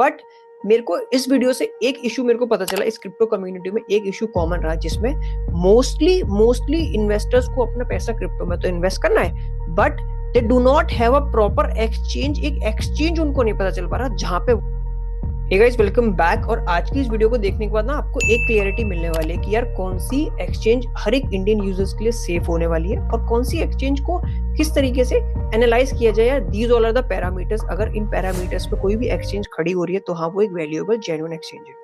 But मेरे को इस वीडियो से एक इशू मेरे को पता चला, इस क्रिप्टो कम्युनिटी में एक इशू कॉमन रहा जिसमें मोस्टली इन्वेस्टर्स को अपना पैसा क्रिप्टो में तो इन्वेस्ट करना है, but they do not have a proper exchange. एक एक्सचेंज उनको नहीं पता चल पा रहा जहां पे। Hey guys, welcome back. और आज की इस वीडियो को देखने के बाद ना आपको एक क्लियरिटी मिलने वाली है कि यार कौन सी एक्सचेंज हर एक इंडियन यूजर्स के लिए सेफ होने वाली है और कौन सी एक्सचेंज को किस तरीके से एनालाइज किया जाए। यार these all are the parameters. अगर इन पैरामीटर्स पे कोई भी एक्सचेंज खड़ी हो रही है तो हाँ, वो एक वैल्यूएबल जेन्युइन एक्सचेंज है।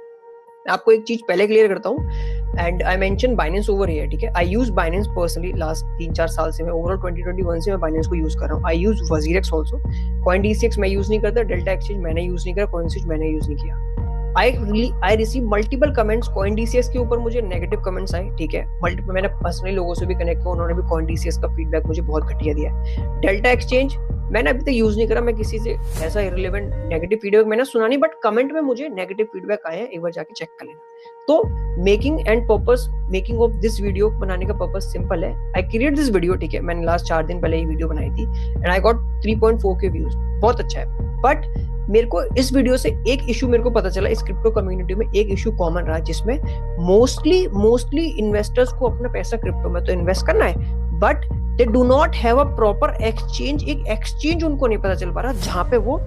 आपको एक चीज पहले क्लियर करता हूँ, and I mention Binance over here, ठीक है। आई यूज बाइनेंस पर्सनली लास्ट 3-4 साल से। मैं ओवरऑल 2021 से मैं बाइनेंस को यूज कर रहा हूँ। आई यूज वजीरेक्स ऑल्सो। CoinDCX मैं यूज नहीं करता, डेल्टा एक्सचेंज मैंने यूज नहीं करा, CoinSwitch मैंने यूज नहीं किया। I receive multiple comments। CoinDCX के ऊपर मुझे नेगेटिव कमेंट्स आए, ठीक है। मैंने पर्सनली लोगों से भी कनेक्ट किया, उन्होंने भी CoinDCX का फीडबैक मुझे बहुत घटिया दिया है। डेल्टा एक्सचेंज मैंने अभी तक यूज नहीं करा। मैं किसी से ऐसा इररिलेवेंट नेगेटिव फीडबैक मैंने सुना नहीं, बट कमेंट में मुझे नेगेटिव फीडबैक आए हैं, एक बार जाके चेक कर लेना। तो मेकिंग ऑफ दिस वीडियो बनाने का पर्पस सिंपल है। आई क्रिएट दिस वीडियो, ठीक है। मैंने लास्ट 4 दिन पहले ये वीडियो बनाई थी and I got 3.4K views, बहुत अच्छा है। बट मेरे को इस वीडियो से एक इशू मेरे को पता चला, इस क्रिप्टो कम्युनिटी में एक इशू कॉमन रहा जिसमें मोस्टली इन्वेस्टर्स को अपना पैसा क्रिप्टो में तो इन्वेस्ट करना है, but they do not have a proper exchange. एक एक्सचेंज उनको नहीं पता चल पा रहा जहां पे वो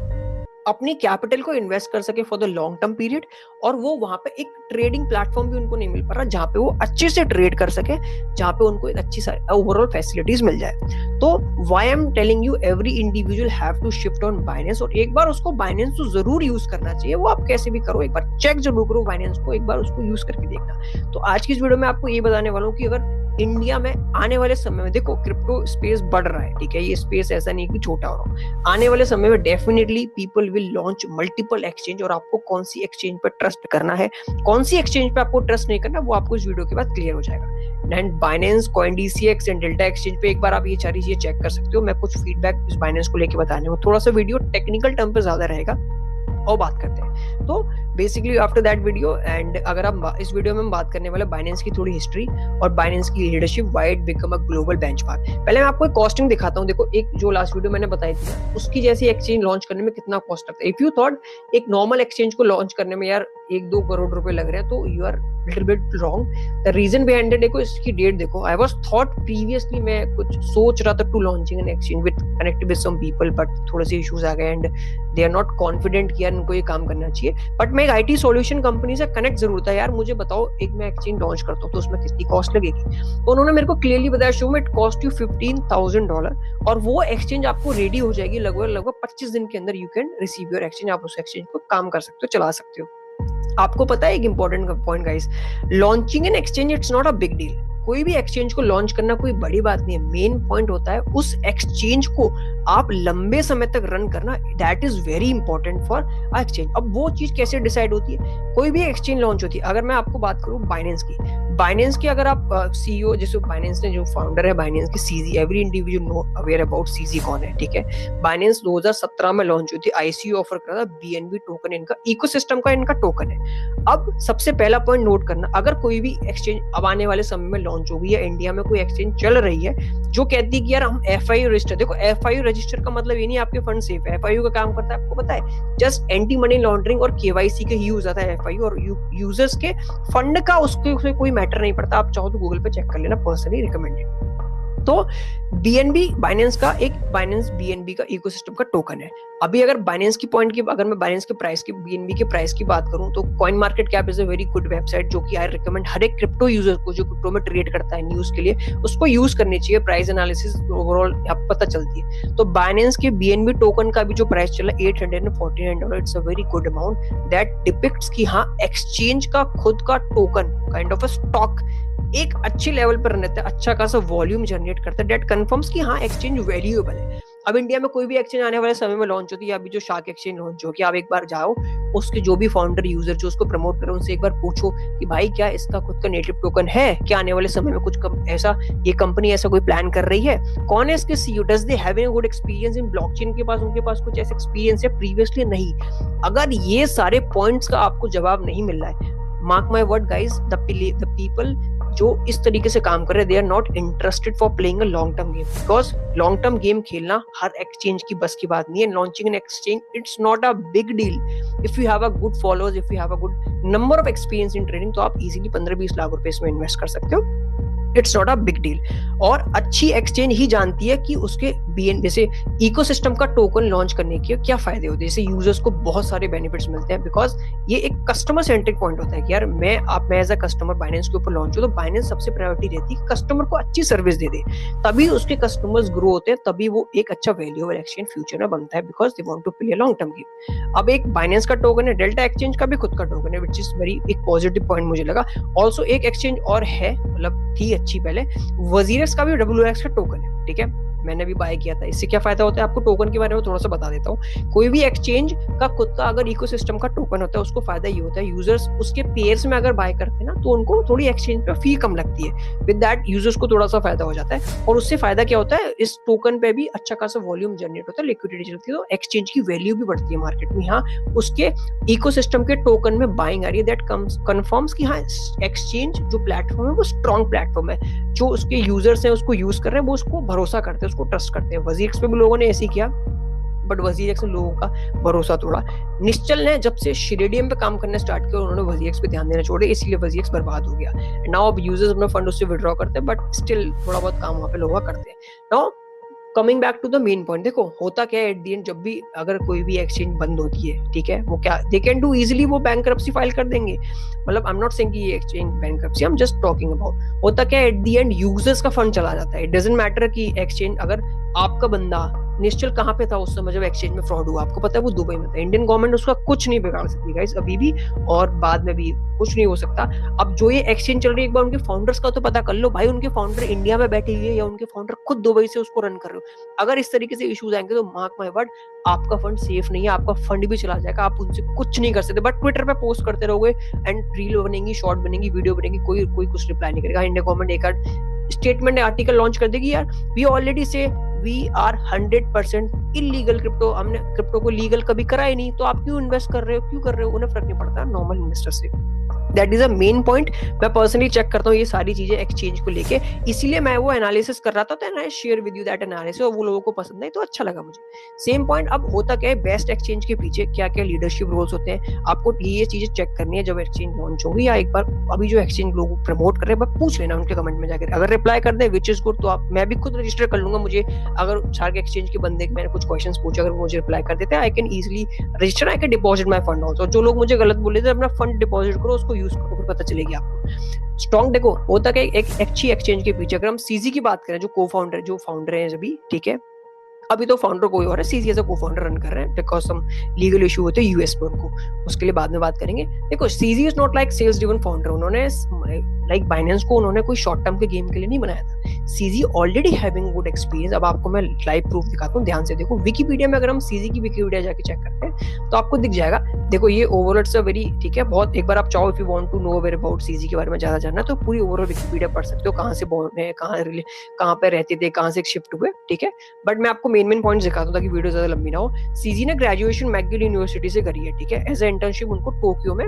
अपनी कैपिटल को इन्वेस्ट कर सके for the long term period, और वो वहां पे एक ट्रेडिंग प्लेटफॉर्म भी उनको नहीं मिल पा रहा जहां पे वो अच्छे से ट्रेड कर सके, जहां पे उनको एक अच्छी ओवरऑल फैसिलिटीज मिल जाए। तो why I am telling you every individual have to shift on Binance, और एक बार उसको बाइनेंस तो जरूर यूज करना चाहिए। वो आप कैसे भी करो, एक बार चेक जरूर करो बाइनेंस को, एक बार उसको यूज करके देखना। तो आज की इस वीडियो में आपको ये बताने वाला हूँ कि अगर इंडिया में आने वाले समय में, देखो क्रिप्टो स्पेस बढ़ रहा है, ठीक है। ये स्पेस ऐसा नहीं कि छोटा हो रहा है। आने वाले समय में definitely people will launch multiple exchange, और आपको कौन सी एक्सचेंज पर ट्रस्ट करना है, कौन सी एक्सचेंज पे आपको ट्रस्ट नहीं करना, वो आपको इस वीडियो के बाद क्लियर हो जाएगा। And Binance, CoinDCX and delta exchange पे एक बार आप ये सारी चीजें चेक कर सकते हो। मैं कुछ फीडबैक इस बाइनेंस को लेके बताने में, थोड़ा सा वीडियो टेक्निकल टर्म पे ज्यादा रहेगा और बात करते हैं। तो basically after that video, and अगर आप इस वीडियो में हम बात करने वाले बाइनेंस की थोड़ी हिस्ट्री और बाइनेंस की leadership, why it become a global benchmark. पहले मैं आपको एक कॉस्टिंग दिखाता हूं। देखो, एक जो लास्ट वीडियो मैंने बताई थी उसकी जैसी एक्सचेंज लॉन्च करने में कितना कॉस्ट लगता है। इफ यू थॉट एक नॉर्मल एक्सचेंज को लॉन्च करने में यार 1-2 करोड़ रुपए लग रहे हैं, तो you are little bit wrong. The reason behind it, देखो इसकी डेट देखो। आई वाज थॉट प्रीवियसली, मैं कुछ सोच रहा था to launching an exchange with connect with some people, but थोड़े से इश्यूज आ गए and they are not confident कि यार इनको ये काम करना चाहिए। बट मैं एक IT सॉल्यूशन कंपनी से कनेक्ट जरूर था, यार मुझे बताओ एक मैं एक्सचेंज लॉन्च करता हूँ तो उसमें कितनी कॉस्ट लगेगी। तो उन्होंने मेरे को क्लियरली बताया, शो में इट कॉस्ट यू $15,000, और वो एक्सचेंज आपको रेडी हो जाएगी लगभग 25 दिन के अंदर। You can receive your exchange, आप उस एक्सचेंज को काम कर सकते हो, चला सकते हो। आपको पता है एक important point guys, launching an exchange it's not a big deal. कोई भी एक्सचेंज को लॉन्च करना कोई बड़ी बात नहीं है। मेन पॉइंट होता है उस एक्सचेंज को आप लंबे समय तक रन करना, that is very important for a exchange. अब वो चीज कैसे डिसाइड होती है, कोई भी एक्सचेंज लॉन्च होती है। अगर मैं आपको बात करूं बाइनेंस की अगर आप CEO, जैसे बाइनेंस ने जो फाउंडर है बाइनेंस की, CZ, every individual know aware about CZ कौन है, ठीक है। बाइनेंस 2017 में लॉन्च हुई थी, ICO ऑफर करा था, BNB टोकन इनका इकोसिस्टम का इनका टोकन है। अब सबसे पहला पॉइंट नोट करना, अगर कोई भी एक्सचेंज अब आने वाले समय में लॉन्च होगी या इंडिया में कोई एक्सचेंज चल रही है जो कहती है कि यार हम FIU रजिस्टर, देखो FIU रजिस्टर का मतलब ये नहीं आपके फंड सेफ है। FIU का काम करता है आपको पता है, जस्ट एंटी मनी लॉन्ड्रिंग और KYC के यूज आता है FIU, और यूजर्स के फंड का उसके कोई मैटर नहीं पड़ता। आप चाहो तो गूगल पे चेक कर लेना, पर्सनली रिकमेंडेड। तो BNB बाइनेंस का एक बाइनेंस BNB का इकोसिस्टम का टोकन है। अभी अगर बाइनेंस की पॉइंट की, अगर मैं बाइनेंस के प्राइस की, BNB के प्राइस की बात करूं तो coin market cap is a very good website, जो कि आई रिकमेंड हर एक क्रिप्टो यूजर को जो क्रिप्टो में ट्रेड करता है न्यूज के लिए, उसको यूज करनी चाहिए। प्राइस एनालिसिस ओवरऑल आपको पता चलती है। तो बाइनेंस के BNB टोकन का भी जो प्राइस चला $849, it's a very good amount that depicts कि हाँ, एक्सचेंज का खुद का token kind of a stock एक अच्छे लेवल पर रन रहता है, अच्छा खासा वॉल्यूम जनरेट करता है, दैट कंफर्म्स कि हाँ एक्सचेंज वैल्यूएबल है। अब इंडिया में कोई भी एक्सचेंज आने वाले समय में लॉन्च होती है, अभी जो शार्क एक्सचेंज लॉन्च हो, कि आप एक बार जाओ, उसके जो भी फाउंडर यूजर जो उसको प्रमोट करे उनसे एक बार पूछो कि भाई क्या इसका खुद का नेटिव टोकन है, क्या आने वाले समय में कुछ ऐसा ये कंपनी ऐसा कोई प्लान कर रही है, कौन है इसके CEO, does they have a good experience in blockchain के पास, उनके पास कुछ ऐसा एक्सपीरियंस है प्रीवियसली, नहीं। अगर ये सारे पॉइंट्स का आपको जवाब नहीं मिल रहा है, mark my word guys, the people जो इस तरीके से काम कर रहे हैं, they are not interested for playing a long term game, because long term game खेलना हर एक्सचेंज की बस की बात नहीं है. Launching an exchange, it's not a big deal. If you have a good followers, if you have a good number of experience in trading, तो आप इजीली 15-20 लाख रुपए इसमें इन्वेस्ट कर सकते हो. It's not a big deal. और अच्छी exchange ही जानती है कि उसके बीएन जैसे इकोसिस्टम का टोकन लॉन्च करने के क्या फायदे होते हैं. जैसे यूजर्स को बहुत सारे बेनिफिट्स मिलते हैं, बिकॉज ये एक कस्टमर सेंट्रिक पॉइंट होता है कि यार मैं एज अ कस्टमर बाइनेंस के ऊपर लॉन्च हो, तो बाइनेंस सबसे प्रायोरिटी रहती है कस्टमर को अच्छी सर्विस दे दे, तभी उसके कस्टमर्स ग्रो होते हैं, तभी वो एक अच्छा वैल्यूएबल एक्सचेंज फ्यूचर में बनता है, because they want to play long term game. अब एक बाइनेंस का टोकन है, डेल्टा एक्सचेंज का भी खुद का टोकन है, विच इज वेरी एक पॉजिटिव पॉइंट मुझे लगा. ऑल्सो एक एक्सचेंज और है, मतलब थी अच्छी पहले, WZX का भी WX का टोकन है, ठीक है, मैंने भी बाय किया था. इससे क्या फायदा होता है, आपको टोकन के बारे में थोड़ा सा बता देता हूँ. कोई भी एक्सचेंज का खुद का अगर इकोसिस्टम का टोकन होता है, उसको फायदा ये होता है, यूजर्स उसके पेयर्स में अगर बाय करते हैं ना, तो उनको थोड़ी एक्सचेंज पे फी कम लगती है. विद दैट यूजर्स को थोड़ा सा फायदा हो जाता है, और उससे फायदा क्या होता है, इस टोकन पे भी अच्छा खासा वॉल्यूम जनरेट होता है, लिक्विडिटी चलती है, तो एक्सचेंज की वैल्यू भी बढ़ती है मार्केट में. हाँ, उसके इकोसिस्टम के टोकन में बाइंग आ रही है, दैट कन्फर्म्स कि हाँ एक्सचेंज जो प्लेटफॉर्म है वो स्ट्रॉन्ग प्लेटफॉर्म है, जो उसके यूजर्स हैं उसको यूज कर रहे हैं, वो उसको भरोसा करते हैं, उसको ट्रस्ट करते हैं. WZX पे भी लोगों ने ऐसे ही किया, बट WZX में लोगों का भरोसा थोड़ा. निश्चल ने जब से शिरेडियम पे काम करना स्टार्ट किया, उन्होंने WZX पे ध्यान देना छोड़े, इसलिए WZX बर्बाद हो गया. नाउ अब यूजर्स अपना फंड उससे विड्रॉ करते हैं, बट स्टिल थोड़ा बहुत काम वहाँ पे लोग करते हैं. Now coming back to the main point, देखो होता क्या है एट द एंड, जब भी अगर कोई भी एक्सचेंज बंद होती है, ठीक है, वो क्या दे कैन डू इजीली, वो बैंकरप्सी फाइल कर देंगे. मतलब आई एम नॉट सेइंग कि ये exchange bankruptcy, I am just talking about. होता क्या है एट द एंड, यूजर्स का फंड चला जाता है. इट डजंट मैटर कि एक्सचेंज, अगर आपका बंदा निश्चल कहाँ पे था उस समय जब एक्सचेंज में फ्रॉड हुआ, आपको पता है वो दुबई में था. इंडियन गवर्नमेंट उसका कुछ नहीं बिगाड़ सकती गाइस, अभी भी और बाद में भी कुछ नहीं हो सकता. अब जो ये एक्सचेंज चल रही है, एक बार उनके फाउंडर्स का तो पता कर लो भाई, उनके फाउंडर इंडिया में बैठे हुए या उनके फाउंडर खुद दुबई से उसको रन कर रहे हो. अगर इस तरीके से इश्यूज आएंगे तो मार्क माय वर्ड, आपका फंड सेफ नहीं है, आपका फंड भी चला जाएगा, आप उनसे कुछ नहीं कर सकते. बट ट्विटर पे पोस्ट करते रहोगे एंड रील बनेगी, शॉर्ट बनेगी, वीडियो बनेगी, कोई कुछ रिप्लाई नहीं करेगा. इंडियन गवर्नमेंट एक स्टेटमेंट आर्टिकल लॉन्च कर देगी, यार वी ऑलरेडी से वी आर 100% इलीगल क्रिप्टो, हमने क्रिप्टो को लीगल कभी करा ही नहीं, तो आप क्यों इन्वेस्ट कर रहे हो, क्यों कर रहे हो, उन्हें फर्क नहीं पड़ता नॉर्मल इन्वेस्टर से. That is a main point. मैं पर्सनली चेक करता हूँ ये सारी चीजें एक्सचेंज को लेके, इसीलिए मैं वो एनालिसिस कर रहा था, तो I share with you that analysis, और वो लोगों को पसंद है तो अच्छा लगा मुझे. Same point. अब होता क्या है, बेस्ट एक्सचेंज के पीछे क्या क्या लीडरशिप रोल्स होते हैं, आपको ये चीजें चेक करनी है जब एक्सचेंज लॉन्च होगी, या एक बार अभी जो एक्सचेंज लोग प्रमोट कर रहे हैं पूछ लेना उनके कमेंट में जाकर. अगर रिप्लाई कर दे विच इज गुड, तो आप, मैं भी खुद रजिस्टर कर लूंगा. मुझे अगर शार्क एक्सचेंज के बंदे मैंने कुछ क्वेश्चंस पूछे, अगर मुझे रिप्लाई कर देते हैं, I can easily register, I can deposit my fund also. जो लोग मुझे गलत बोले थे, अपना फंड डिपॉजिट करो, उसको यूज करो, फिर पता चलेगी आपको. स्ट्रॉन्ग देखो होता है एक अच्छी एक्सचेंज के पीछे, अगर हम सीजी की बात करें, जो को-फाउंडर जो फाउंडर है अभी, ठीक है, अभी तो फाउंडर कोई और है, CZ as a co-founder run कर रहे हैं, बिकॉज सम लीगल इशू होते हैं यूएस में उनको, उसके लिए बाद में बात करेंगे. देखो CZ is not like sales driven founder, उन्होंने लाइक बाइनेंस को उन्होंने कोई शॉर्ट टर्म के गेम के लिए नहीं बनाया था. CG already having good experience. अब आपको मैं लाइव प्रूफ दिखाता हूँ, ध्यान से देखो. विकिपीडिया में अगर हम सीजी की विकिपीडिया जाके चेक करते हैं तो आपको दिख जाएगा. देखो ये ओवरऑल से वेरी, ठीक है, बहुत, एक बार आप चाहो if you want to know about about CZ के बारे में ज्यादा जानना, तो पूरी ओवरऑल विकिपीडिया पढ़ सकते हो, कहाँ से बोर्न है, कहाँ पे रहते थे, कहाँ से शिफ्ट हुए, ठीक है. बट मैं आपको मेन पॉइंट दिखाता हूँ ताकि वीडियो ज्यादा लंबी ना हो. सीजी ने ग्रेजुएशन मैकगिल यूनिवर्सिटी से करी है, ठीक है. एज ए इंटर्नशिप उनको टोक्यो में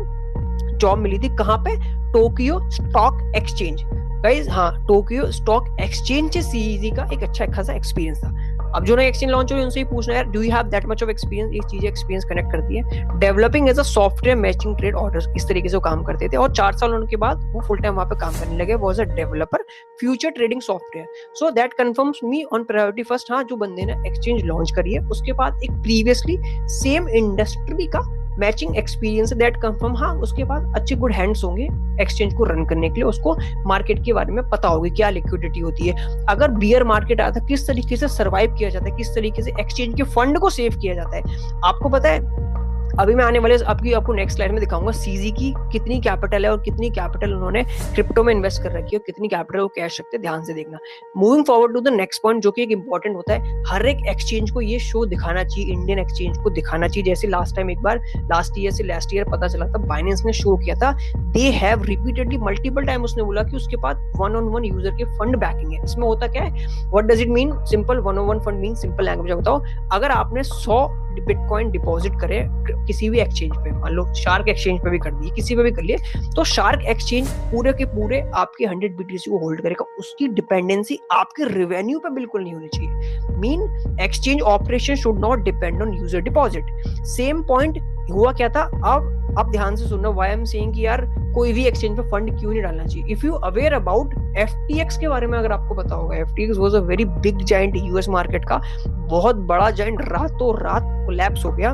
जॉब मिली थी. कहाँ पे? Tokyo stock exchange. गाइस हाँ, टोक्यो स्टॉक एक्सचेंज से सीजी का एक अच्छा खासा एक्सपीरियंस था. अब जो नए एक्सचेंज लॉन्च हुई उनसे ही पूछना, यार do you have that much of experience. एक चीज एक्सपीरियंस कनेक्ट करती है. Developing as a software matching trade orders, इस तरीके से वो काम करते थे, और 4 साल होने के बाद वो फुल टाइम वहां पे काम करने लगे. वो as a developer future trading software. So that confirms me on priority first. हाँ, जो बंदे ने एक्सचेंज लॉन्च करी है, उसके बाद एक प्रीवियसली सेम इंडस्ट्री का मैचिंग एक्सपीरियंस, दैट कंफर्म. हाँ, उसके बाद अच्छे गुड हैंड्स होंगे एक्सचेंज को रन करने के लिए, उसको मार्केट के बारे में पता होगी, क्या लिक्विडिटी होती है, अगर बियर मार्केट आता है किस तरीके से सर्वाइव किया जाता है, किस तरीके से एक्सचेंज के फंड को सेव किया जाता है. आपको पता है, अभी मैं आने वाले आपको नेक्स्ट स्लाइड में दिखाऊंगा सीजी की कितनी कैपिटल है और कितनी कैपिटल उन्होंने क्रिप्टो में इन्वेस्ट कर रखी है और कितनी कैपिटल वो कैश रखते हैं, ध्यान से देखना. Moving forward to the next point, जो कि एक इंपॉर्टेंट होता है, हर एक एक्सचेंज को ये शो दिखाना चाहिए, इंडियन एक्सचेंज को दिखाना चाहिए. जैसे लास्ट टाइम, एक बार लास्ट ईयर पता चला था, बाइनेंस ने शो किया था, they have repeatedly multiple time उसने बोला कि उसके पास 1-on-1 यूजर के फंड बैकिंग है. इसमें होता क्या है, what does it mean? Simple 1-on-1 fund mean, simple language में बताओ, अगर आपने 100 बिटकॉइन डिपॉजिट करे किसी भी एक्सचेंज पे, मान लो शार्क एक्सचेंज पे भी कर दिए, किसी पे भी कर लिए, तो शार्क एक्सचेंज पूरे के पूरे आपके 100 BTC को होल्ड करेगा। उसकी डिपेंडेंसी आपके रेवेन्यू पे बिल्कुल नहीं होनी चाहिए। Mean exchange operation should not depend on user deposit. Same point हुआ क्या था, अब ध्यान से सुनना, व्हाई आई एम सेइंग कि यार कोई भी एक्सचेंज पे फंड क्यों नहीं डालना चाहिए। If you aware about FTX के बारे में अगर आपको पता होगा, FTX was a very big giant US market का, बहुत बड़ा जायंट, रातों रात कोलैप्स हो गया,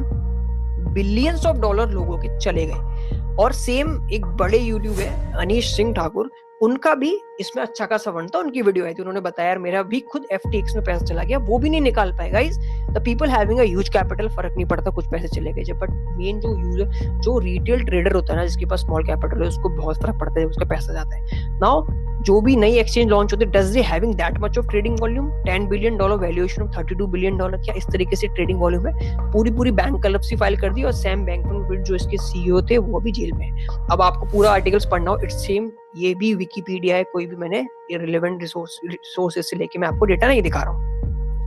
बिलियंस ऑफ डॉलर लोगों के चले गए। और सेम एक बड़े यूट्यूब है अनीश सिंह ठाकुर, उनका भी इसमें अच्छा खासा फंड था, उनकी वीडियो आई थी, उन्होंने बताया यार मेरा भी खुद FTX में पैसा चला गया, वो भी नहीं निकाल पाए। Guys, the people having a huge capital, फर्क नहीं पड़ता कुछ पैसे चले गए, बट मेन जो यूजर, जो रिटेल ट्रेडर होता है ना, जिसके पास स्मॉल कैपिटल है, उसको बहुत फर्क पड़ता है जब उसका पैसा जाता है। नाउ जो भी नई एक्सचेंज लॉन्च होती है, does they having that much of trading volume? $10 billion valuation of $32 billion, क्या इस तरीके से ट्रेडिंग वॉल्यूम है? पूरी बैंकरप्सी फाइल कर दी, और सैम बैंकमैन जो इसके CEO थे वो भी जेल में है। अब आपको पूरा आर्टिकल्स पढ़ना हो, इट्स सेम, ये भी विकिपीडिया है, कोई भी मैंने इररिलेवेंट रिसोर्सेस से लेके मैं आपको डेटा नहीं दिखा रहा हूँ।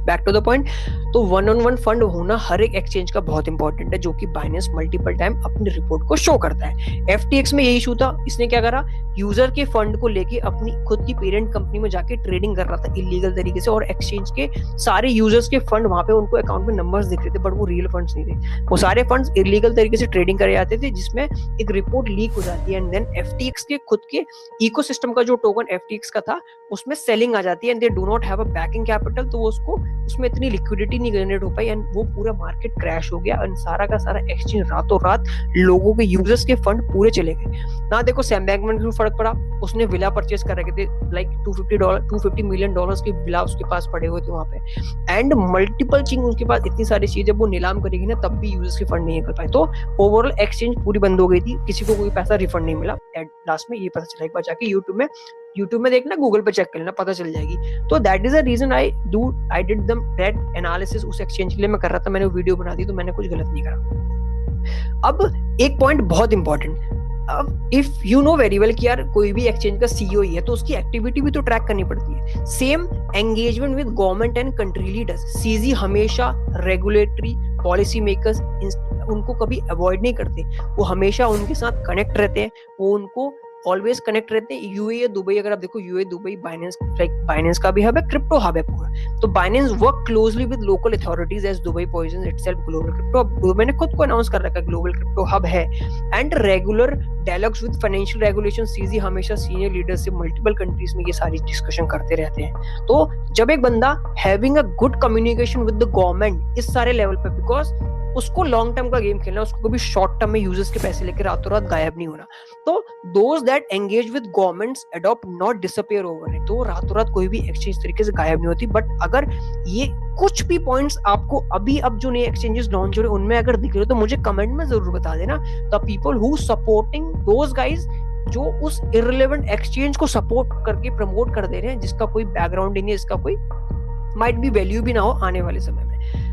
बैक टू द पॉइंट, तो 1-on-1 फंड होना हर एक एक्सचेंज का बहुत इंपॉर्टेंट है, जो कि बाइनेंस मल्टीपल टाइम अपनी रिपोर्ट को शो करता है। FTX में यही इशू था, इसने क्या करा, यूजर के फंड को लेके अपनी खुद की पेरेंट कंपनी में जाके ट्रेडिंग कर रहा था इलीगल तरीके से, और एक्सचेंज के सारे यूजर्स के फंड वहां पे उनको अकाउंट में नंबर्स दिख रहे थे, बट वो रियल फंड्स नहीं थे, वो सारे फंड्स इलीगल तरीके से ट्रेडिंग करे जाते थे, जिसमें एक रिपोर्ट लीक हो जाती है, एंड देन FTX के खुद के इकोसिस्टम का जो टोकन FTX का था, उसमें सेलिंग आ जाती है, and they do not have a banking capital, तो उसको उसमें इतनी लिक्विडिटी नहीं जनरेट हो पाई, एंड वो पूरा मार्केट क्रैश हो गया, एंड सारा का सारा एक्सचेंज रातों रात लोगों के यूजर्स के फंड पूरे चले गए ना। देखो सैम बैंकमैन को फर्क पड़ा, उसने विला परचेस कर रखे थे, लाइक $250 मिलियन के विला उसके पास पड़े हुए थे वहां पे, एंड मल्टीपल चीज उसके पास, इतनी सारी चीजें, जब वो नीलाम करेगी ना तब भी यूजर्स के फंड नहीं निकल पाए, तो ओवरऑल एक्सचेंज पूरी बंद हो गई थी, किसी को कोई पैसा रिफंड नहीं मिला। लास्ट में ये पता चला, एक बार जाके यूट्यूब में देखना, गूगल पे चेक कर लेना, पता चल जाएगी। तो that is the reason I did that analysis, उस एक्सचेंज के लिए मैं कर रहा था, मैंने वीडियो बना दी, तो मैंने कुछ गलत नहीं करा। अब एक पॉइंट बहुत इंपॉर्टेंट, अब if you know very well कि यार कोई भी एक्सचेंज का CEO ही है, तो उसकी एक्टिविटी भी तो ट्रैक करनी पड़ती है। Same engagement with government and country leaders, CZ हमेशा रेगुलेटरी पॉलिसी मेकर्स उनको कभी अवॉइड नहीं करते, वो हमेशा उनके साथ कनेक्ट रहते हैं, वो उनको ऑलवेज कनेक्ट रहते हैं। UAE दुबई, अगर आप देखो UAE दुबई बाइनेंस का भी हब है, क्रिप्टो हब है पूरा, तो Binance work closely with local authorities as Dubai positions itself global crypto, मैंने खुद को अनाउंस कर रखा है ग्लोबल क्रिप्टो हब है, and regular dialogues with financial regulation. CZ हमेशा सीनियर लीडर्स से मल्टीपल कंट्रीज में ये सारी डिस्कशन करते रहते हैं। तो जब एक बंदा having a good communication with the government इस सारे लेवल पे, बिकॉज उसको लॉन्ग टर्म का गेम खेलना, उसको कभी शॉर्ट टर्म में यूजर्स के पैसे लेकर रातों रात गायब नहीं होना। तो those that engage with governments adopt not disappear overnight, तो रातों रात कोई भी एक्सचेंज तरीके से गायब नहीं होती। बट अगर ये कुछ भी पॉइंट्स आपको अभी अब जो नए एक्सचेंजेस लॉन्च हो रहे हैं उनमें अगर दिख रहे हो, तो मुझे कमेंट में जरूर बता देना। The people who supporting those guys जो उस इररिलेवेंट एक्सचेंज को सपोर्ट करके प्रमोट कर दे रहे हैं, जिसका कोई बैकग्राउंड ही नहीं है, इसका कोई माइट बी वैल्यू भी ना हो आने वाले समय में।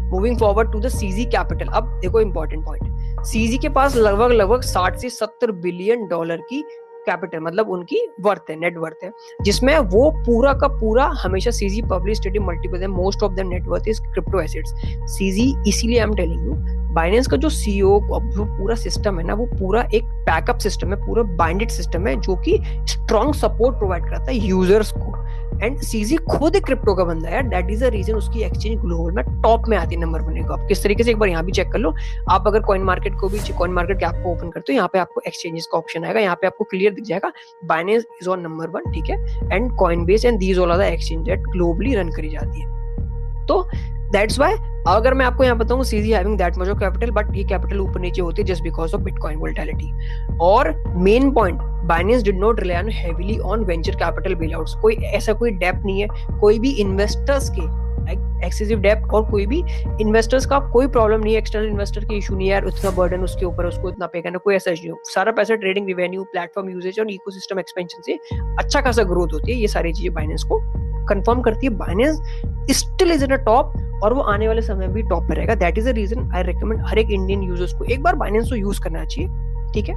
Moving forward to the CZ capital, अब देखो इंपॉर्टेंट पॉइंट, CZ के पास लगभग 60 से 70 बिलियन डॉलर की कैपिटल, मतलब उनकी वर्थ है, नेट वर्थ है, जिसमें वो पूरा का पूरा हमेशा CZ पब्लिश स्टडी मल्टीपल है, most of them net worth is crypto assets. CZ इसीलिए आई एम टेलिंग यू, बाइनेंस का जो CEO जो पूरा सिस्टम है ना, वो पूरा एक बैकअप सिस्टम है, पूरा बाइंडेड सिस्टम है, जो कि स्ट्रॉन्ग सपोर्ट प्रोवाइड करता है यूजर्स को। एंड CZ खुद एक क्रिप्टो का बंदा है, दैट इज द रीजन उसकी एक्सचेंज ग्लोबल में टॉप में आती है, नंबर 1 को। आप किस तरीके से एक बार यहाँ भी चेक कर लो, आप अगर कॉइन मार्केट के ऐप को ओपन करते हो, यहाँ पे आपको एक्सचेंजेस का ऑप्शन आएगा, यहाँ पे आपको क्लियर दिख जाएगा बाइनेंस इज ऑन नंबर 1, ठीक है, and Coinbase and these all are the exchange that globally run करी जाती है। तो दैट्स व्हाई अगर मैं आपको यहाँ बताऊँ, CZ having that much of capital, but ये कैपिटल ऊपर नीचे होती है just because of bitcoin volatility. और main point, Binance did not rely on heavily on venture capital bailouts, कोई ऐसा कोई डेप्ट नहीं है, कोई भी इन्वेस्टर्स के एक्सेसिव डेप्ट और कोई भी इन्वेस्टर्स का कोई प्रॉब्लम नहीं है, एक्सटर्नल इन्वेस्टर के इशू नहीं है यार, उतना बर्डन उसके ऊपर, उसको इतना पे करना, कोई ऐसा इशू नहीं। सारा पैसा ट्रेडिंग रिवेन्यू, प्लेटफॉर्म यूजेज और इकोसिस्टम एक्सपेंशन से अच्छा खासा ग्रोथ होती है। ये सारी चीजें बाइनेंस को कंफर्म करती है, Binance still is in a top, और वो आने वाले समय भी टॉप पे रहेगा। That is the reason I recommend हर एक इंडियन यूजर्स को एक बार बाइनेंस को यूज करना चाहिए, ठीक है।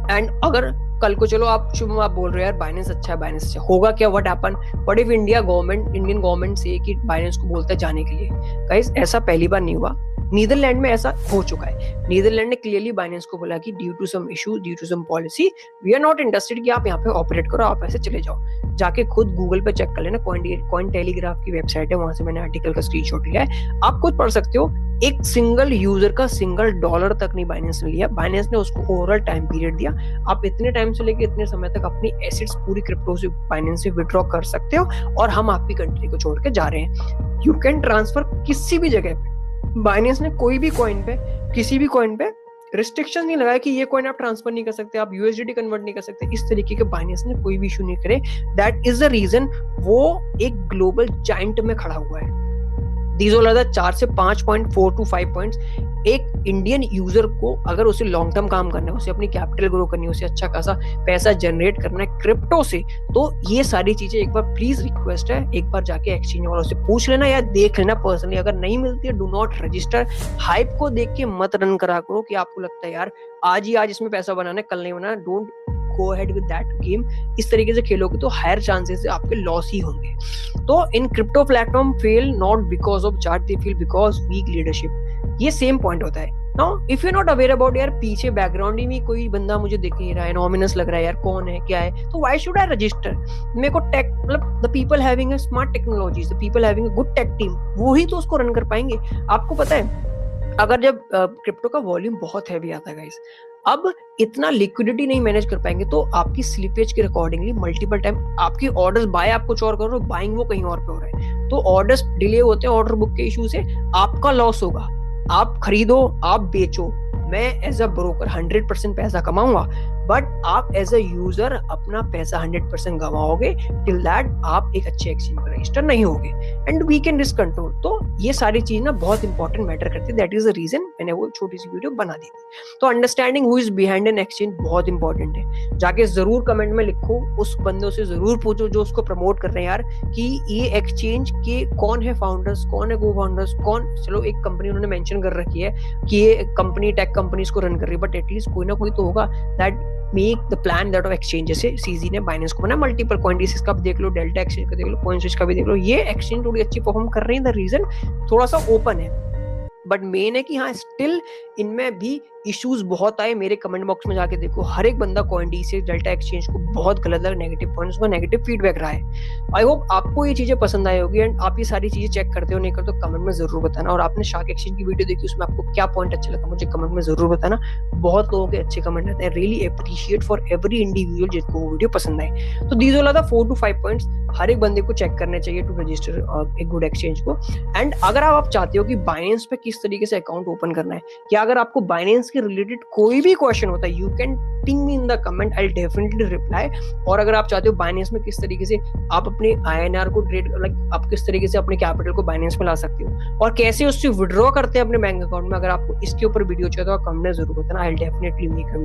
एंड अगर कल को चलो आप शुभम आप बोल रहे हो यार बाइनेंस अच्छा है, बाइनेंस अच्छा होगा क्या, what happen, what if Indian government से कि बाइनेंस को बोलता है जाने के लिए। गाइस ऐसा पहली बार नहीं हुआ, नीदरलैंड में ऐसा हो चुका है। नीदरलैंड ने क्लियरली बाइनेंस को बोला कि due to some issue, due to some policy, we are not interested कि आप यहाँ पे ऑपरेट करो, आप ऐसे चले जाओ। जाके खुद गूगल पे चेक कर लेना, कॉइन टेलीग्राफ की वेबसाइट है, वहां से मैंने आर्टिकल का स्क्रीनशॉट लिया है, आप खुद पढ़ सकते हो। एक सिंगल यूजर का $1 तक नहीं बाइनेंस ने लिया, बाइनेंस ने उसको ओवरऑल टाइम पीरियड दिया, आप इतने टाइम से लेके इतने समय तक अपनी एसेट्स पूरी क्रिप्टो से बाइनेंस से विड्रॉ कर सकते हो, और हम आपकी कंट्री को छोड़ के जा रहे हैं। यू कैन ट्रांसफर किसी भी जगह पे। बाइनेंस ने कोई भी कॉइन पे, किसी भी कॉइन पे रिस्ट्रिक्शन नहीं लगाया कि ये कॉइन आप ट्रांसफर नहीं कर सकते, आप यूएसडीटी कन्वर्ट नहीं कर सकते, इस तरीके के बाइनेंस ने कोई भी इशू नहीं करे। दैट इज द रीजन वो एक ग्लोबल जाइंट में खड़ा हुआ है। These all are the 4 से 5 पॉइंट, 4 to 5 पॉइंट्स। एक इंडियन यूजर को अगर उसे लॉन्ग टर्म काम करना है, उसे अपनी कैपिटल ग्रो करनी है, उसे अच्छा खासा पैसा जनरेट करना है क्रिप्टो से, तो ये सारी चीजें एक बार प्लीज रिक्वेस्ट है, एक बार जाके एक्सचेंज वालों से पूछ लेना या देख लेना पर्सनली। अगर नहीं मिलती है, डू नॉट रजिस्टर। हाइप को देख के मत रन करा करो कि आपको लगता है यार आज ही आज इसमें पैसा बनाना है, कल नहीं बनाना। Don't go ahead with that game. इस तरीके से खेलोगे तो हायर चांसेस से आपके लॉस ही होंगे। तो इन crypto platform fail not because of chart, they fail because weak leadership. ये सेम पॉइंट होता है। Now if you not aware about, यार पीछे बैकग्राउंड ही में कोई बंदा मुझे दिख नहीं रहा है, नॉमिनस लग रहा है, यार कौन है क्या है, तो व्हाई शुड आई रजिस्टर? मेरे को टेक, मतलब the people having a smart technologies, the people having a good tech team, वो ही तो उसको रन कर पाएंगे। आपको पता है अगर जब क्रिप्टो का वॉल्यूम बहुत हैवी आता है गाइस, अब इतना लिक्विडिटी नहीं मैनेज कर पाएंगे, तो आपकी स्लिपेज के अकॉर्डिंगली मल्टीपल टाइम आपकी ऑर्डर्स बाय आप कुछ और कर रहे हो, बाइंग वो कहीं और पे हो रहा है, तो ऑर्डर्स डिले होते हैं ऑर्डर बुक के इशू से, आपका लॉस होगा। आप खरीदो, आप बेचो, मैं एज अ ब्रोकर 100% पैसा कमाऊंगा, बट आप एज अ यूजर अपना पैसा 100% गवाओगे। टिल दैट आप एक अच्छे एक्सचेंज पर रजिस्टर नहीं होगे, and we can risk control. तो ये सारी चीज ना बहुत इंपॉर्टेंट मैटर करती है। दैट इज द रीजन मैंने वो छोटी सी वीडियो बना दी थी। तो understanding who is behind an exchange बहुत इंपॉर्टेंट है। जाके जरूर कमेंट में लिखो, उस बंदों से जरूर पूछो जो उसको प्रमोट कर रहे हैं यार, कि ये एक्सचेंज के कौन है फाउंडर्स, कौन है को फाउंडर्स, कौन, चलो एक कंपनी उन्होंने मेंशन कर रखी है कि ये कंपनी टेक कंपनीज को रन कर रही है, बट एटलीस्ट कोई ना कोई तो होगा that make the plan that of exchange. जैसे सीजी ने बाइनेंस को बना, मल्टीपल कॉइनडिसेस का भी देख लो, डेल्टा एक्सचेंज का देख लो, कॉइनस्विच का भी देख लो, ये एक्सचेंज थोड़ी अच्छी परफॉर्म कर रही है। द रीजन थोड़ा सा ओपन है, बट मेन है कि हाँ स्टिल इनमें भी इश्यूज बहुत आए। मेरे कमेंट बॉक्स में जाके देखो, हर एक बंदा कॉइनडिसेस, डेल्टा एक्सचेंज को बहुत गलत लगा, नेगेटिव पॉइंट्स का नेगेटिव फीडबैक रहा है। आई होप आपको ये चीजें पसंद आई होगी, एंड आप ये सारी चीजें चेक करते हो नहीं करते हो कमेंट में जरूर बताना। और आपने शार्क एक्सचेंज की वीडियो देखी, उसमें आपको क्या पॉइंट अच्छा लगा मुझे कमेंट में जरूर बताना। बहुत लोगों के अच्छे कमेंट रहते हैं, really appreciate for every individual जिसको वो वीडियो पसंद आए। तो these all are the 4 to 5 points हर एक बंदे को चेक करने चाहिए टू रजिस्टर एक गुड एक्सचेंज को। एंड अगर आप चाहते हो कि बाइनेंस पे किस तरीके से अकाउंट ओपन करना है, या अगर आपको बाइनेंस के रिलेटेड कोई भी क्वेश्चन होता है, you can ping me in the comment, I will definitely reply. और अगर आप चाहते हो बाइनेंस में किस तरीके से आप अपने INR को ट्रेड, लाइक आप किस तरीके से अपने कैपिटल को बाइनेंस में ला सकते हो और कैसे उससे विड्रॉ करते हैं अपने बैंक अकाउंट में, अगर आपको इसके ऊपर वीडियो चाहिए तो आप कमेंट में जरूर बताना, I will definitely make a video.